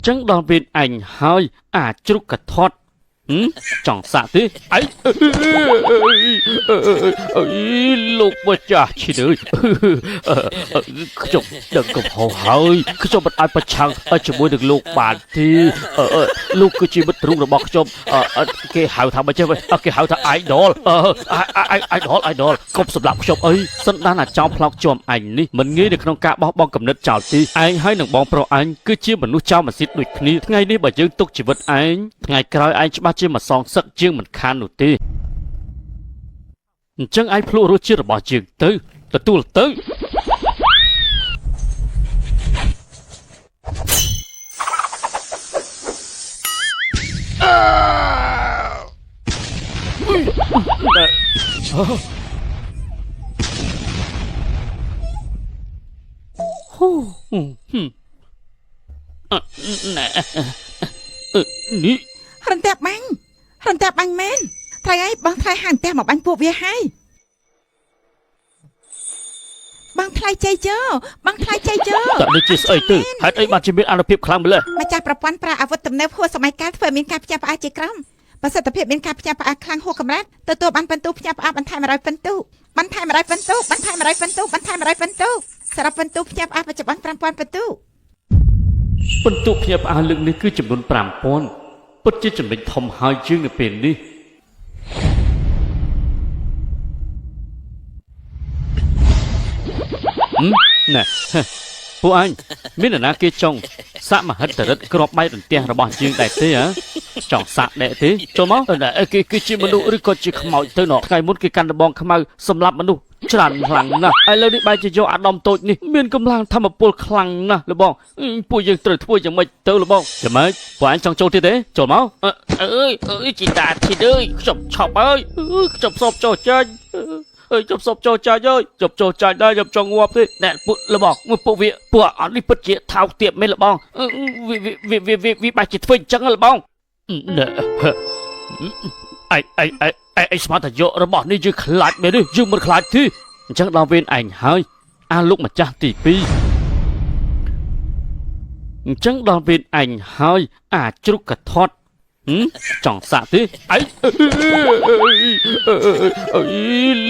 chẳng đo bên ảnh hơi chúc cả thoát chẳng xạ thế ấy lúc mà chả chỉ đời chồng đừng cầm hồ hơi cứ cho bất ai bất chăng chỉ muốn được lúc bản thì lúc cứ chỉ bất trung rồi bọc chồng cái hào thằng mà chơi vậy cái hào thằng idol không sập lạp chồng ấy sân đang là trong plot chồng ảnh đi mình nghĩ được trong cả bong cầm nứt chào thì anh hãy đừng bong pro anh cứ chỉ mình nuôi trao mà xịt đuổi ní ngay đi bởi dương tục chỉ vật anh ngày cày anh ba chỉ mà song sắc chương mình khan nụ tê chẳng ai plu rồi chưa được bỏ chương tới tu là tới ní rần tẹp bánh men thầy ấy băng thầy hàng tẹp mà bánh phụ về hay băng thầy chơi chớ tại đây chỉ sợi từ hãy ấy bạn chỉ biết ăn được phép khang mới mà chaประวันpraอาวุธตำแหน่งหัวสมัยการเฟอร์มินการพยาปาเจกรัมประสิทธิภาพเป็นการพยาปาคลังหัวกำลังตัวบันเป็นตู้พยาปาบันไทยมาไรเป็นตู้บันไทยมาไรเป็นตู้สำหรับเป็นตู้พยาปาปัจจุบันประวันเป็นตู้เป็นตู้พยาปาลึกนี่คือจำนวนปรามปอนปัจจุบันเป็นทอมหายจึงในเป็นนี่nè phụ anh biết là na kia trông xã mà hết tờ đất crop bay đằng tiền là bọn chuyên đại thế á chọn xã đại thế cho máu đại cái chim mình đủ còn chỉ không mỏi tới nọ ngày muốn cái căn bong không ai xâm lấp mình đủ tràn lằng nè ai lâu đi bay chỉ cho ăn đom tội nè miền cầm lang tham một bột lằng nè là bong bùi dương trời bùi dương mày tới là bong chả mấy phụ anh trong châu thế cho máu ơi chị ta chị ơi chọc ơi chọc sọp cho chơi chụp sọp cho trai ơi chụp cho trai đây chụp cho ngọc đi nè là bỏ một bộ việc bữa anh đi bật chuyện thao tiệm mấy là bong vì bài chỉ phình chẳng là bong nè ai smart thật dọ là bỏ đi dừng lại mấy đi dừng một lại thì chắc là bên ảnh hơi lúc mà cha tỷ pi chắc là bên ảnh hơi chúc cả thoát chẳng xạ thế ấy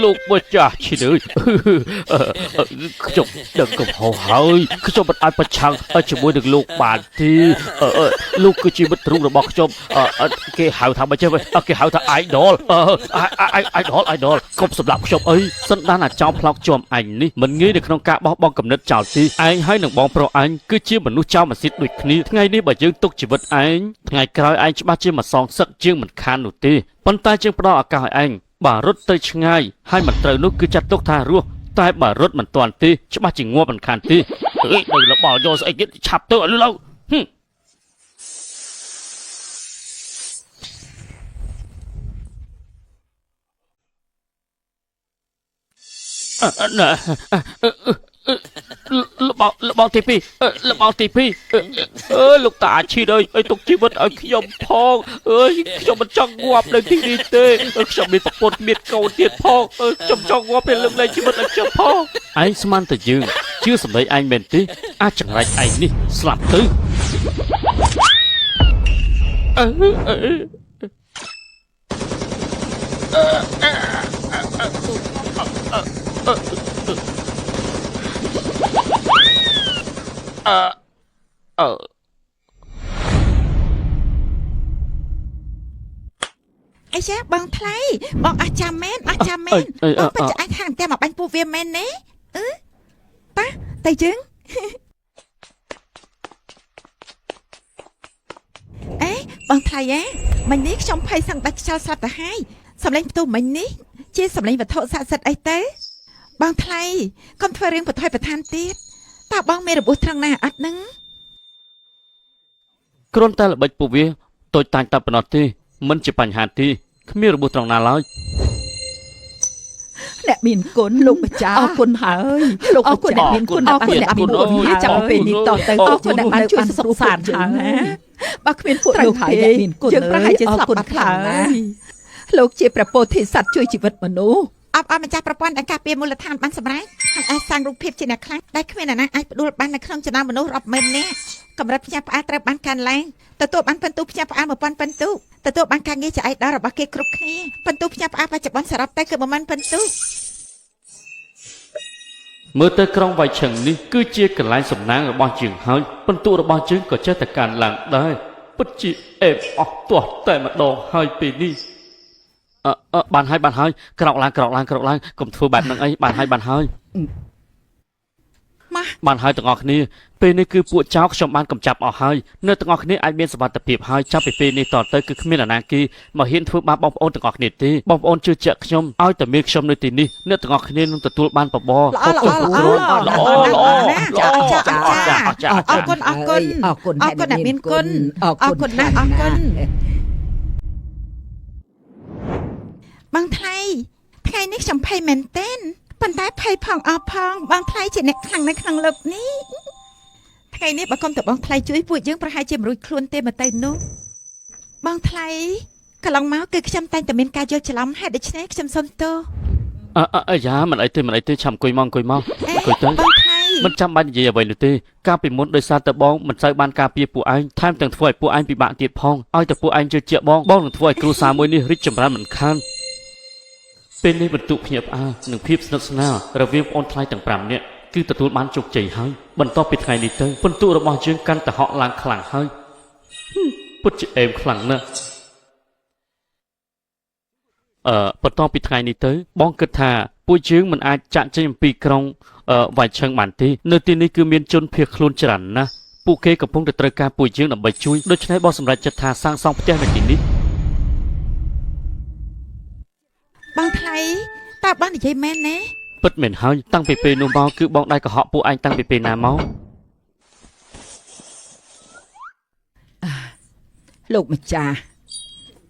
lúc mà chả chỉ đời chồng đừng cầm hồ hơi cứ cho bất ai bất chăng chỉ muốn được lúc bản thì lúc cứ chỉ bất trung rồi bọc chồng cái hào thằng mà chơi vậy cái hào thằng idol không sập lạp chồng ấy sân đang là trong plot chồng ảnh đi mình nghĩ được trong cả bong cầm nứt chào thì anh hãy đừng bong pro anh cứ chỉ mình nuôi trao mà xịt đuổi ní ngay đi bởi dương tục chỉ vật anh ngày cày anh ba chỉ mà song sắc chương mình khan nụ tê bắn tay chương pro cả hỏi anh bà rốt tơi ngay hai mặt trời nó cứ chặt tốc tha rùa tay bà rốt mình toàn tê chứ ba chỉ ngua mình khan tê đừng là bỏ vô sẽ get chạp tôi ở lâu bao tivi lục tả chi đây ai tục chi vật ở khi ông phong cho mình trong ngoạp đây thì đi tê cho mình tập một miệt cầu tiền phong trong ngoạp bên lưng này chi vật ở trong phong anh man tự dưng chưa sầm lấy anh bền tí chẳng lại anh đi slap tư ai cha băng thay băng cha men băng bây anh hàng tem mà bánh phụ viêm men nè ta tay trứng ấy băng thay á mình nít trong phay sang bạch sao sao ta hai sầm lên tụ mình nít chia sầm lên vật thô xa sạch ấy tế băng thay con thuê riêng vật thuê vật than tiết ta băng mê được bút thằng nào ắt nứng con ta là bạch phụ viêm tôi tàn tập nó thì mình chỉ bành hạt thì không biết được bút thằng nào nói nè miền cồn lục cha cồn hả ơi lục cha nè miền cồn nè miền cồn hả chẳng về đi tỏ tới cho nè bán chuyện sập sàn hả bác miền cồn lục hải miền cồn ơi hai chỉ sập bát hả lục chỉประโปธิสัตว์ช่วยชีวิตมนุษย์ ប់អបម្ចាស់ប្រព័ន្ធការពារមូលដ្ឋានបានសម្រេចហើយអាចសាងរូបភាពជាអ្នកខ្លាំងដែលគ្មានអ្នកណាអាចផ្ដួលបាននៅក្នុងចំណោមមនុស្សរាប់ម៉ឺននាក់កម្រិតផ្ញើផ្អើលត្រូវបានកើនឡើងទទួលបានពិន្ទុផ្ញើផ្អើល1000ពិន្ទុទទួលបានការងារជាអៃដលរបស់គេគ្រប់គ្នាពិន្ទុផ្ញើផ្អើលបច្ចុប្បន្នសរុបទៅគឺ10000ពិន្ទុ មើលទៅក្រុងវៃឈឹងនេះគឺជាកន្លែងសំណាងរបស់យើងហើយពិន្ទុរបស់យើងក៏ចេះតែកើនឡើងដែរពិតជាអេបអស់ទាស់តែម្ដងហើយពេលនេះបានហើយក្រោកឡើងកុំធ្វើបែបហ្នឹងអីបានហើយ ម៉ាស់ បានហើយទាំងអស់គ្នាពេលនេះគឺពួកចៅខ្ញុំបានកំចាត់អស់ហើយនៅទាំងអស់គ្នាអាចមានសុវត្ថិភាពហើយចាប់ពីពេលនេះតទៅគឺគ្មានអាណាគេមកហ៊ានធ្វើបាបបងប្អូនទាំងអស់គ្នាទេបងប្អូនជឿជាក់ខ្ញុំឲ្យតែមានខ្ញុំនៅទីនេះអ្នកទាំងអស់គ្នានឹងទទួលបានបបរ ល្អណាស់ចាអរគុណអ្នកមានគុណអរគុណណាស់អរគុណបងថ្លៃថ្ងៃនេះខ្ញុំភ័យមែនទែនប៉ុន្តែភ័យផងអរផងបងថ្លៃជាអ្នកខ្លាំងនៅក្នុងលោកនេះថ្ងៃនេះបើកុំតបងថ្លៃជួយពួកយើងប្រហែលជាមិនរួចខ្លួនទេមកទៅនោះបងថ្លៃកន្លងមកគឺខ្ញុំតែងតែមានការយល់ច្រឡំហេតុដូច្នេះខ្ញុំសូមទោស យ៉ាមិនអីទេឆាំអង្គុយមកអង្គុយទៅ បងថ្លៃ មិនចាំបាច់និយាយអ្វីនោះទេកាលពីមុនដោយសារតែបងមិនសូវបានការពារពួកឯងថែមទាំងធ្វើឲ្យពួកឯងពិបាកទៀតផងឲ្យតែពួកឯងជឿជាក់បងនឹងធ្វើឲ្យគ្រួសារមួយនេះរីកចម្រើនមិនខានពេលនេះបន្ទុកភ្ញាក់ផ្អើលនិងភាពស្និទ្ធស្នាលរវាងបងថ្លៃទាំង5នាក់គឺទទួលបានជោគជ័យហើយបន្ទាប់ពីថ្ងៃនេះទៅបន្ទុករបស់យើងកាន់តែហក់ឡើងខ្លាំងហើយពិតជាអេមខ្លាំងណាស់បន្ទាប់ពីថ្ងៃនេះទៅបងគិតថាពួកយើងមិនអាចចាក់ចេញអំពីក្រុងវ៉ៃឈឹងបានទេនៅទីនេះគឺមានជនភៀសខ្លួនច្រើនណាស់ពួកគេកំពុងតែត្រូវការពួកយើងដើម្បីជួយដូច្នេះបងសម្រេចចិត្តថាសាងសង់ផ្ទះនៅទីនេះ បងថ្លៃតើបងនិយាយមែនទេ ពិតមែនហើយតាំងពីពេលនោះមកគឺបងដៃកុហកពួកឯងតាំងពីពេលណាមក លោកម្ចាស់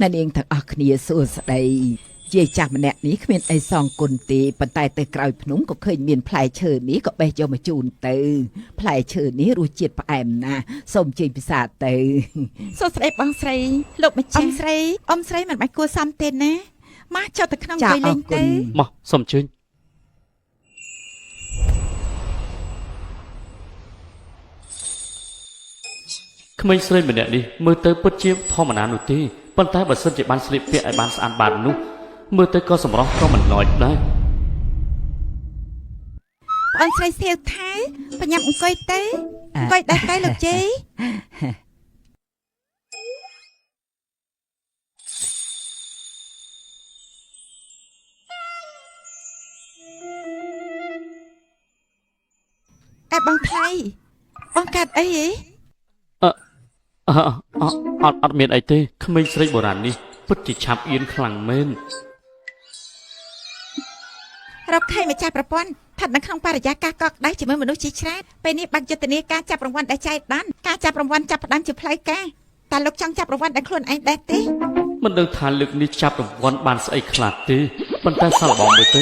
អ្នកនាងទាំងអស់គ្នាសួស្ដីជាចាស់ម្នាក់នេះគ្មានអីសងគុណទេប៉ុន្តែទៅក្រោយភ្នំក៏ឃើញមានផ្លែឈើនេះក៏បេះយកមកជូនទៅផ្លែឈើនេះរសជាតិផ្អែមណាស់សូមជិះពិសាទៅ សួស្ដីបងស្រីលោកម្ចាស់អ៊ំស្រីមិនបាច់គួរសមទេណាម៉ាស់ចុះទៅក្នុងជ័យលេងទៅ មកសូមអញ្ជើញក្មេងស្រីម្នាក់នេះមើលទៅពិតជាធម្មតានោះទេប៉ុន្តែបើសិនជាបានស្លៀកពាក់ឲ្យបានស្អាតបាតនោះមើលទៅក៏សម្រស់ក៏មិនឡោចដែរ បងស្រីសៀវថៅបញ្ញាប់អង្គុយទៅអង្គុយដែរទៅលោកជ័យបងថ្លៃបងកាត់អីហ៎ អត់មានអីទេក្មេងស្រីបុរាណនេះពិតជាឆាប់អៀនខ្លាំងមែន រកខេម្ចាស់ប្រព័ន្ធស្ថិតនៅក្នុងបរិយាកាសកក់ក្ដៅជាមួយមនុស្សជាច្រើនពេលនេះបាក់យុទ្ធនាការចាប់រង្វាន់ដែលចៃដន្យការចាប់រង្វាន់ចាប់ផ្ដើមជាផ្លូវការតើលោកចង់ចាប់រង្វាន់ដែលខ្លួនឯងដែរទេ មិនដឹងថាលើកនេះចាប់រង្វាន់បានស្អីខ្លះទេប៉ុន្តែសាឡបងមើលទៅ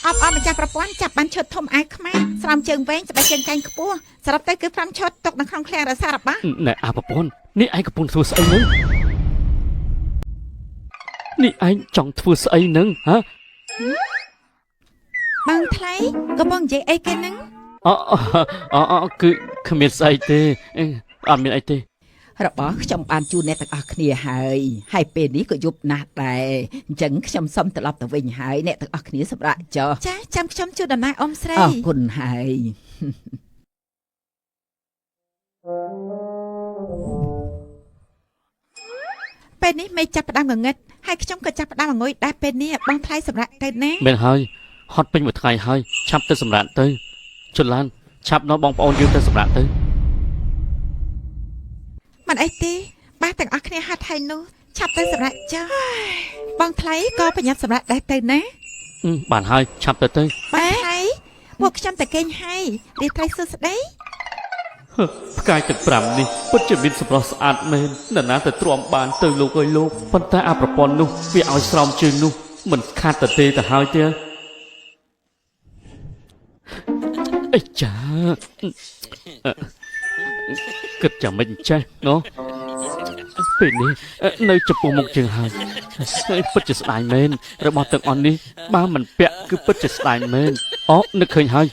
អបម្ចាស់ប្រព័ន្ធចាប់បានឈុតធំអាយខ្មែរស្រោមជើងវែងស្បែកជើងកែងខ្ពស់សរុបទៅគឺ5ឈុតຕົកនៅក្នុងឃ្លាំងរសាររបស់ ណែប្រពន្ធនេះឯងកំពុងធ្វើស្អីនឹងនេះឯងចង់ធ្វើស្អីនឹងហ៎ បងថ្លៃកំពុងនិយាយអីគេហ្នឹង គឺគ្មានស្អីទេអត់មានអីទេ របស់ខ្ញុំបានជូនអ្នកទាំងអស់គ្នាហើយពេលនេះក៏យប់ណាស់ដែរអញ្ចឹងខ្ញុំសូមត្រឡប់ទៅវិញហើយអ្នកទាំងអស់គ្នាសម្រាប់ចុះ ចាចាំខ្ញុំជូនដំណើរអ៊ំស្រី អរគុណហើយ ពេលនេះមេចាប់ផ្ដើមងងឹតហើយខ្ញុំក៏ចាប់ផ្ដើមងុយដែរពេលនេះបងថ្លៃសម្រាប់ទៅណា មែនហើយហត់ពេញមួយថ្ងៃហើយឆាប់ទៅសម្រាប់ទៅជុនឡានឆាប់នាំបងប្អូនយើងទៅសម្រាប់ទៅ មិនអីទេបាទទាំងអស់គ្នាហាត់ហើយនោះឆាប់ទៅសម្រាប់ចុះបងថ្លៃក៏ប្រញាប់សម្រាប់ដែរទៅណា បានហើយឆាប់ទៅ បងថ្លៃពួកខ្ញុំតែគេងហើយរីថ្លៃសួស្ដី ផ្កាយទាំង5នេះពិតជាមានសម្រស់ស្អាតមែននរណាទៅទ្រាំបានទៅលោកអើយលោកប៉ុន្តែអាប្រព័ន្ធនោះវាឲ្យស្រោមជើងនោះមិនខាត់ទេទៅហើយទេអីចាគិតចាំមិនចេះណោះ ពេលនេះនៅចំពោះមុខយើងហើយពិតជាស្ដាយមែនរបស់ទាំងអស់នេះបើមិនពាក់គឺពិតជាស្ដាយមែនអូនឹកឃើញហើយ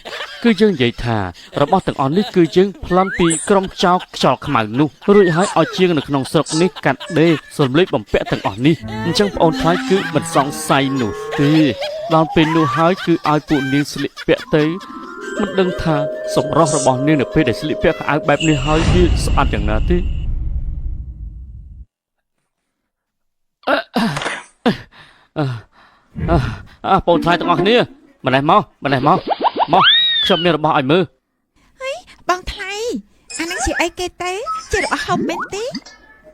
គឺយើងនិយាយថារបស់ទាំងអស់នេះគឺយើងប្លន់ពីក្រុមចៅខ្យល់ខ្មៅនោះរួចហើយឲ្យជាងនៅក្នុងស្រុកនេះកាត់ដេរសម្លៀកបំពាក់ទាំងអស់នេះអញ្ចឹងបងអូនថ្លៃគឺមិនសង្ស័យនោះទេដល់ពេលនោះហើយគឺឲ្យពួកនាងស្លៀកពាក់ទៅមិនដឹងថាសម្រស់របស់នាងនៅពេលដែលស្លៀកពាក់ខោអាវបែបនេះហើយវាស្អាតយ៉ាងណាទេបងថ្លៃទាំងអស់គ្នាម្លេះមកខ្ញុំមានរបស់ឲ្យមើល បងថ្លៃអានឹងជាអីគេទេជារបស់ហូបមែនទេ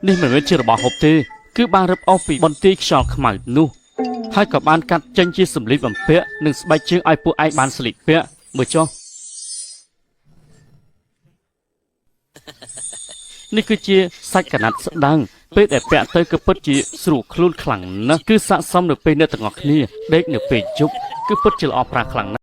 នេះមិនមែនជារបស់ហូបទេគឺបានរឹបអូសពីបន្ទាយខ្យល់ខ្មៅនោះហើយក៏បានកាត់ចេញជាសម្លៀកបំពាក់និងស្បែកជើងឲ្យពួកឯងបានស្លៀកពាក់មើលចុះនេះគឺជាសាច់កណាត់ស្ដាំងពេលដែលពាក់ទៅគឺពិតជាស្រួលខ្លួនខ្លាំងណាស់គឺស័ក្តិសមនៅពេលអ្នកទាំងអស់គ្នាដេកនៅពេលយប់គឺពិតជាល្អប្រាស់ខ្លាំងណាស់